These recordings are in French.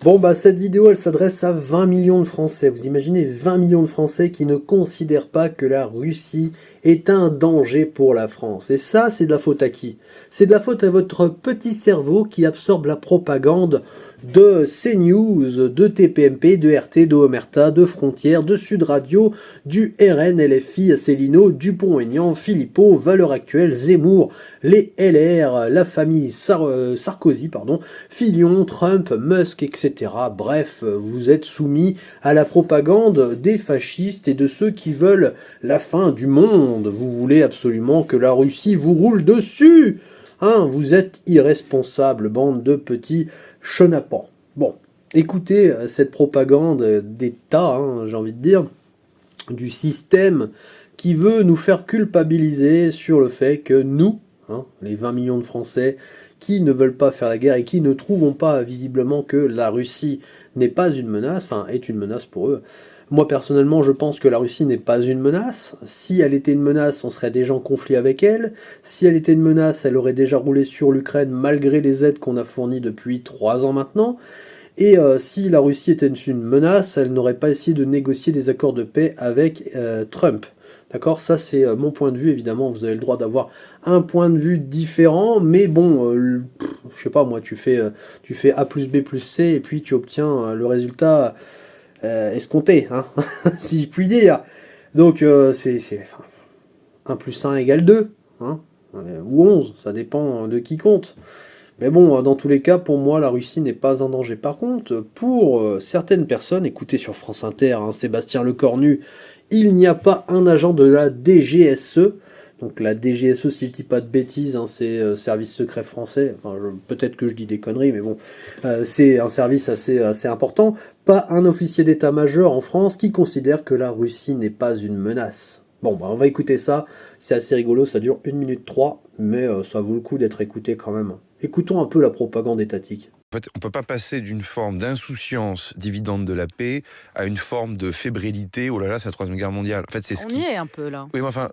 Bon bah cette vidéo elle s'adresse à 20 millions de Français. Vous imaginez 20 millions de Français qui ne considèrent pas que la Russie est un danger pour la France. Et ça c'est de la faute à qui? C'est de la faute à votre petit cerveau qui absorbe la propagande de CNews, de TPMP, de RT, de Omerta, de Frontières, de Sud Radio, du RN, LFI, Asselineau, Dupont-Aignan, Philippot, Valeurs Actuelles, Zemmour, les LR, la famille Sarkozy, Fillon, Trump, Musk, etc. Bref, vous êtes soumis à la propagande des fascistes et de ceux qui veulent la fin du monde. Vous voulez absolument que la Russie vous roule dessus. Hein, vous êtes irresponsables, bande de petits chenapans. Bon, écoutez cette propagande d'État, j'ai envie de dire, du système qui veut nous faire culpabiliser sur le fait que nous, les 20 millions de Français, qui ne veulent pas faire la guerre et qui ne trouvent pas visiblement que la Russie n'est pas une menace, enfin est une menace pour eux. Moi personnellement je pense que la Russie n'est pas une menace. Si elle était une menace, on serait déjà en conflit avec elle. Si elle était une menace, elle aurait déjà roulé sur l'Ukraine malgré les aides qu'on a fournies depuis 3 ans maintenant. Et si la Russie était une menace, elle n'aurait pas essayé de négocier des accords de paix avec Trump. D'accord, ça c'est mon point de vue, évidemment, vous avez le droit d'avoir un point de vue différent, mais bon, je sais pas moi, tu fais A plus B plus C, et puis tu obtiens le résultat escompté, si je puis dire. Donc enfin, 1 plus 1 égale 2, ou 11, ça dépend de qui compte. Mais bon, dans tous les cas, pour moi, la Russie n'est pas un danger. Par contre, pour certaines personnes, écoutez sur France Inter, Sébastien Lecornu, il n'y a pas un agent de la DGSE. Donc la DGSE, si je dis pas de bêtises, c'est Service Secret Français. Enfin, peut-être que je dis des conneries, mais bon, c'est un service assez important. Pas un officier d'état-major en France qui considère que la Russie n'est pas une menace. Bon, bah on va écouter ça. C'est assez rigolo, ça dure 1 minute 3, mais ça vaut le coup d'être écouté quand même. Écoutons un peu la propagande étatique. En fait, on ne peut pas passer d'une forme d'insouciance dividende de la paix à une forme de fébrilité. Oh là là, c'est la Troisième Guerre mondiale. En fait, c'est On y est un peu là. Oui, mais enfin,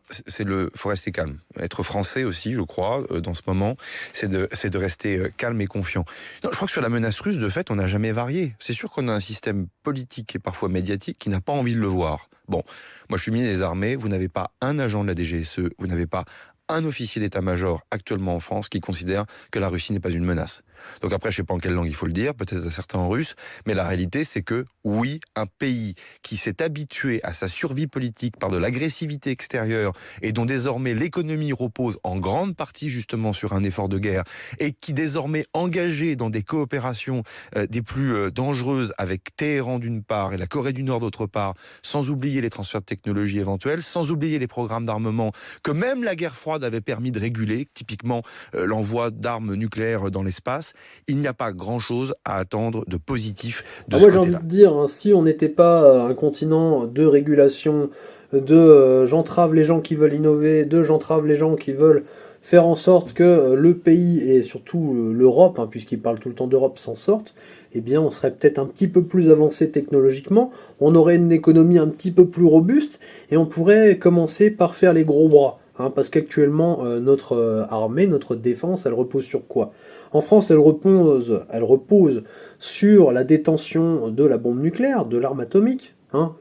faut rester calme. Être français aussi, je crois, dans ce moment, c'est de rester calme et confiant. Non, je crois que sur la menace russe, de fait, on n'a jamais varié. C'est sûr qu'on a un système politique et parfois médiatique qui n'a pas envie de le voir. Bon, moi je suis ministre des Armées, vous n'avez pas un agent de la DGSE, vous n'avez pas un officier d'état-major actuellement en France qui considère que la Russie n'est pas une menace. Donc après, je ne sais pas en quelle langue il faut le dire, peut-être à certains en russe, mais la réalité, c'est que oui, un pays qui s'est habitué à sa survie politique par de l'agressivité extérieure et dont désormais l'économie repose en grande partie justement sur un effort de guerre et qui désormais engagé dans des coopérations des plus dangereuses avec Téhéran d'une part et la Corée du Nord d'autre part, sans oublier les transferts de technologie éventuels, sans oublier les programmes d'armement que même la guerre froide avait permis de réguler, typiquement l'envoi d'armes nucléaires dans l'espace. Il n'y a pas grand-chose à attendre de positif de ce Moi j'ai côté-là. envie de dire, si on n'était pas un continent de régulation, de j'entrave les gens qui veulent innover, de j'entrave les gens qui veulent faire en sorte que le pays et surtout l'Europe, puisqu'il parle tout le temps d'Europe, s'en sortent, eh bien on serait peut-être un petit peu plus avancé technologiquement, on aurait une économie un petit peu plus robuste et on pourrait commencer par faire les gros bras. Parce qu'actuellement, notre armée, notre défense, elle repose sur quoi? En France, elle repose sur la détention de la bombe nucléaire, de l'arme atomique.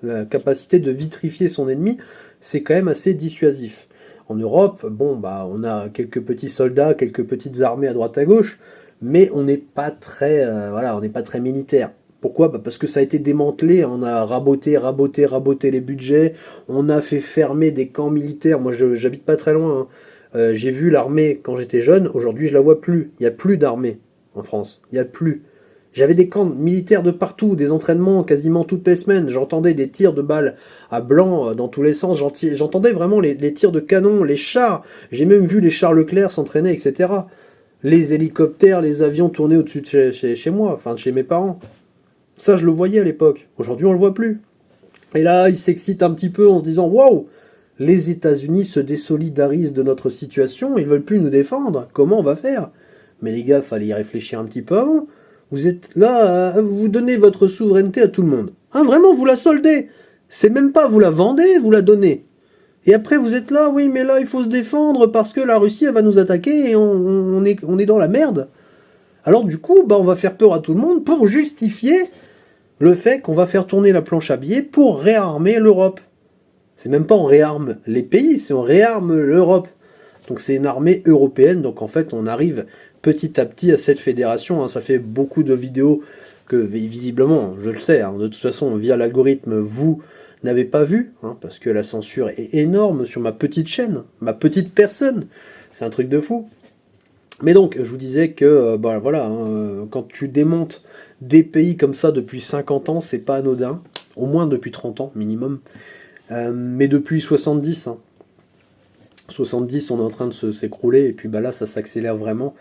La capacité de vitrifier son ennemi, c'est quand même assez dissuasif. En Europe, on a quelques petits soldats, quelques petites armées à droite à gauche, mais on n'est pas très, on n'est pas très militaire. Pourquoi? Parce que ça a été démantelé, on a raboté les budgets, on a fait fermer des camps militaires. Moi, j'habite pas très loin. J'ai vu l'armée quand j'étais jeune, aujourd'hui je la vois plus. Il n'y a plus d'armée en France, il n'y a plus. J'avais des camps militaires de partout, des entraînements quasiment toutes les semaines, j'entendais des tirs de balles à blanc dans tous les sens, j'entendais vraiment les tirs de canon, les chars, j'ai même vu les chars Leclerc s'entraîner, etc. Les hélicoptères, les avions tourner au-dessus de chez moi, enfin de chez mes parents. Ça, je le voyais à l'époque. Aujourd'hui, on le voit plus. Et là, il s'excite un petit peu en se disant « Waouh, les États-Unis se désolidarisent de notre situation, ils veulent plus nous défendre. Comment on va faire ?» Mais les gars, fallait y réfléchir un petit peu avant. Vous êtes là, vous donnez votre souveraineté à tout le monde. Vraiment, vous la soldez. C'est même pas vous la vendez, vous la donnez. Et après, vous êtes là, oui, mais là, il faut se défendre parce que la Russie, elle va nous attaquer et on est dans la merde. Alors du coup, on va faire peur à tout le monde pour justifier le fait qu'on va faire tourner la planche à billets pour réarmer l'Europe. C'est même pas on réarme les pays, c'est on réarme l'Europe. Donc c'est une armée européenne, donc en fait on arrive petit à petit à cette fédération. Hein. Ça fait beaucoup de vidéos que visiblement, je le sais, hein, de toute façon via l'algorithme, vous n'avez pas vu, hein, parce que la censure est énorme sur ma petite chaîne, ma petite personne. C'est un truc de fou. Mais donc, je vous disais que, voilà, hein, quand tu démontes des pays comme ça depuis 50 ans, c'est pas anodin. Au moins depuis 30 ans, minimum. Mais depuis 70, hein. 70, on est en train de s'écrouler, et puis là, ça s'accélère vraiment.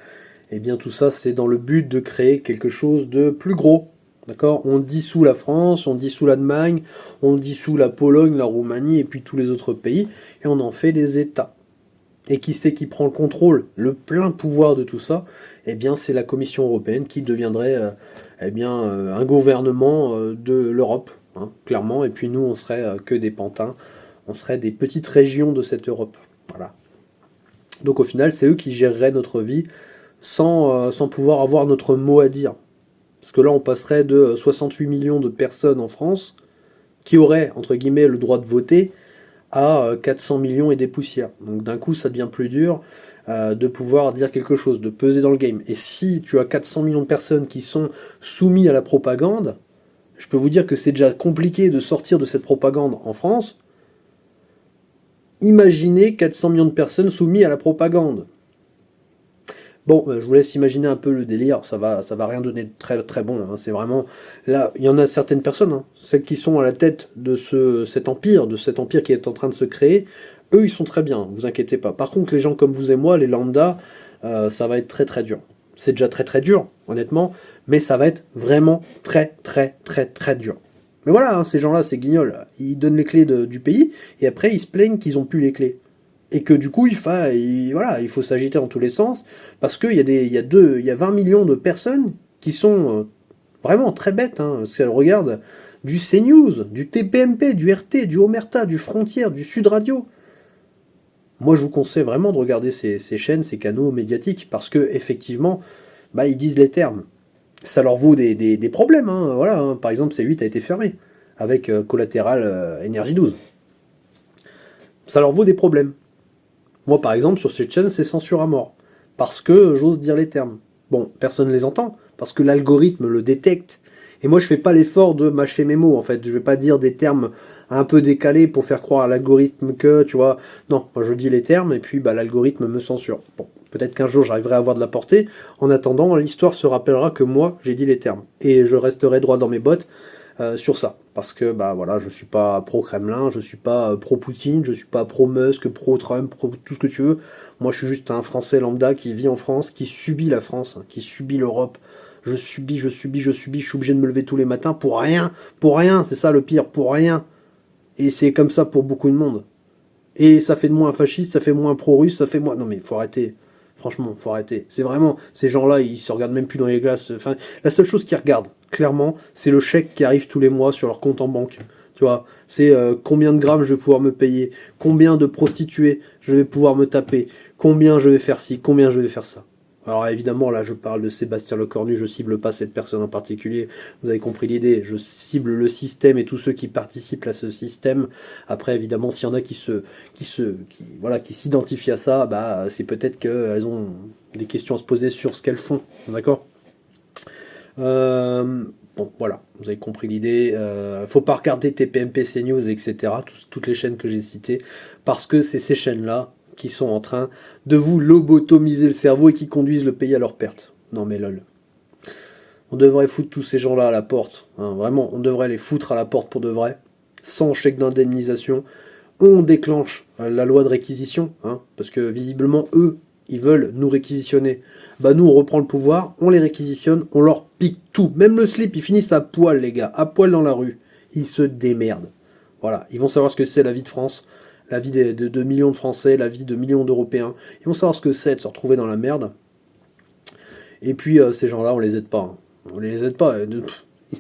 Et bien tout ça, c'est dans le but de créer quelque chose de plus gros. D'accord ? On dissout la France, on dissout l'Allemagne, on dissout la Pologne, la Roumanie, et puis tous les autres pays, et on en fait des États. Et qui c'est qui prend le contrôle, le plein pouvoir de tout ça ? Eh bien, c'est la Commission européenne qui deviendrait un gouvernement de l'Europe, hein, clairement. Et puis nous, on serait que des pantins, on serait des petites régions de cette Europe. Voilà. Donc au final, c'est eux qui géreraient notre vie sans pouvoir avoir notre mot à dire. Parce que là, on passerait de 68 millions de personnes en France qui auraient, entre guillemets, le droit de voter, à 400 millions et des poussières. Donc d'un coup, ça devient plus dur de pouvoir dire quelque chose, de peser dans le game. Et si tu as 400 millions de personnes qui sont soumises à la propagande, je peux vous dire que c'est déjà compliqué de sortir de cette propagande en France. Imaginez 400 millions de personnes soumises à la propagande. Bon, je vous laisse imaginer un peu le délire, ça va rien donner de très très bon, hein. C'est vraiment, là, il y en a certaines personnes, hein, celles qui sont à la tête de cet empire qui est en train de se créer, eux ils sont très bien, vous inquiétez pas. Par contre, les gens comme vous et moi, les lambda, ça va être très très dur. C'est déjà très très dur, honnêtement, mais ça va être vraiment très très très très dur. Mais voilà, hein, ces gens-là, ces guignols, ils donnent les clés du pays, et après ils se plaignent qu'ils n'ont plus les clés. Et que du coup, il faut s'agiter dans tous les sens, parce qu'il y a 20 millions de personnes qui sont vraiment très bêtes, hein, parce qu'elles regardent du CNews, du TPMP, du RT, du Omerta, du Frontière, du Sud Radio. Moi, je vous conseille vraiment de regarder ces chaînes, ces canaux médiatiques, parce que effectivement, ils disent les termes. Ça leur vaut des problèmes, hein, voilà, hein. Par exemple, C8 a été fermé, avec Collatéral Énergie 12. Ça leur vaut des problèmes. Moi, par exemple, sur cette chaîne, c'est censure à mort. Parce que j'ose dire les termes. Bon, personne ne les entend, parce que l'algorithme le détecte. Et moi, je fais pas l'effort de mâcher mes mots, en fait. Je vais pas dire des termes un peu décalés pour faire croire à l'algorithme que, tu vois... Non, moi, je dis les termes, et puis l'algorithme me censure. Bon, peut-être qu'un jour, j'arriverai à avoir de la portée. En attendant, l'histoire se rappellera que moi, j'ai dit les termes. Et je resterai droit dans mes bottes sur ça. Parce que, je suis pas pro-Kremlin, je suis pas pro-Poutine, je suis pas pro-Musk, pro-Trump, tout ce que tu veux. Moi, je suis juste un Français lambda qui vit en France, qui subit la France, hein, qui subit l'Europe. Je subis, je suis obligé de me lever tous les matins pour rien, c'est ça le pire, pour rien. Et c'est comme ça pour beaucoup de monde. Et ça fait de moi un fasciste, ça fait de moi un pro-russe, ça fait moi... Non mais faut arrêter. Franchement, faut arrêter. C'est vraiment... Ces gens-là, ils se regardent même plus dans les glaces. Enfin, la seule chose qu'ils regardent, clairement, c'est le chèque qui arrive tous les mois sur leur compte en banque. Tu vois, c'est combien de grammes je vais pouvoir me payer, combien de prostituées je vais pouvoir me taper, combien je vais faire ci, combien je vais faire ça. Alors évidemment, là, je parle de Sébastien Lecornu, je cible pas cette personne en particulier, vous avez compris l'idée, je cible le système et tous ceux qui participent à ce système. Après, évidemment, s'il y en a qui s'identifient à ça, c'est peut-être qu'elles ont des questions à se poser sur ce qu'elles font, d'accord ? Bon, voilà, vous avez compris l'idée. Faut pas regarder TPMP, CNews, etc., toutes les chaînes que j'ai citées, parce que c'est ces chaînes-là qui sont en train de vous lobotomiser le cerveau et qui conduisent le pays à leur perte. Non mais lol. On devrait foutre tous ces gens-là à la porte. Hein, vraiment, on devrait les foutre à la porte pour de vrai. Sans chèque d'indemnisation. On déclenche la loi de réquisition. Hein, parce que visiblement, eux, ils veulent nous réquisitionner. Nous, on reprend le pouvoir, on les réquisitionne, on leur pique tout. Même le slip, ils finissent à poil, les gars. À poil dans la rue. Ils se démerdent. Voilà, ils vont savoir ce que c'est la vie de France. La vie de millions de Français, la vie de millions d'Européens. Ils vont savoir ce que c'est de se retrouver dans la merde. Et puis, ces gens-là, on les aide pas. Hein. On les aide pas.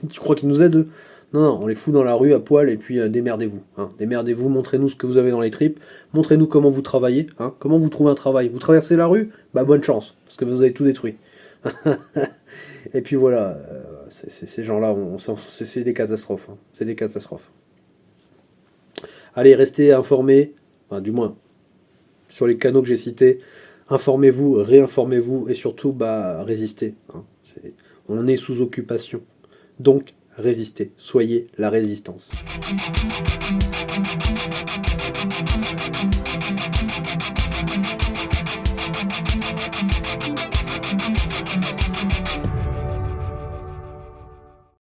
Tu crois qu'ils nous aident, eux ? Non, on les fout dans la rue à poil et puis démerdez-vous. Hein. Démerdez-vous, montrez-nous ce que vous avez dans les tripes. Montrez-nous comment vous travaillez. Hein. Comment vous trouvez un travail. Vous traversez la rue ? Bonne chance, parce que vous avez tout détruit. Et puis voilà, ces gens-là, c'est des catastrophes. Hein. C'est des catastrophes. Allez, restez informés, enfin, du moins sur les canaux que j'ai cités. Informez-vous, réinformez-vous et surtout, résistez. Hein. On est sous occupation. Donc, résistez. Soyez la résistance.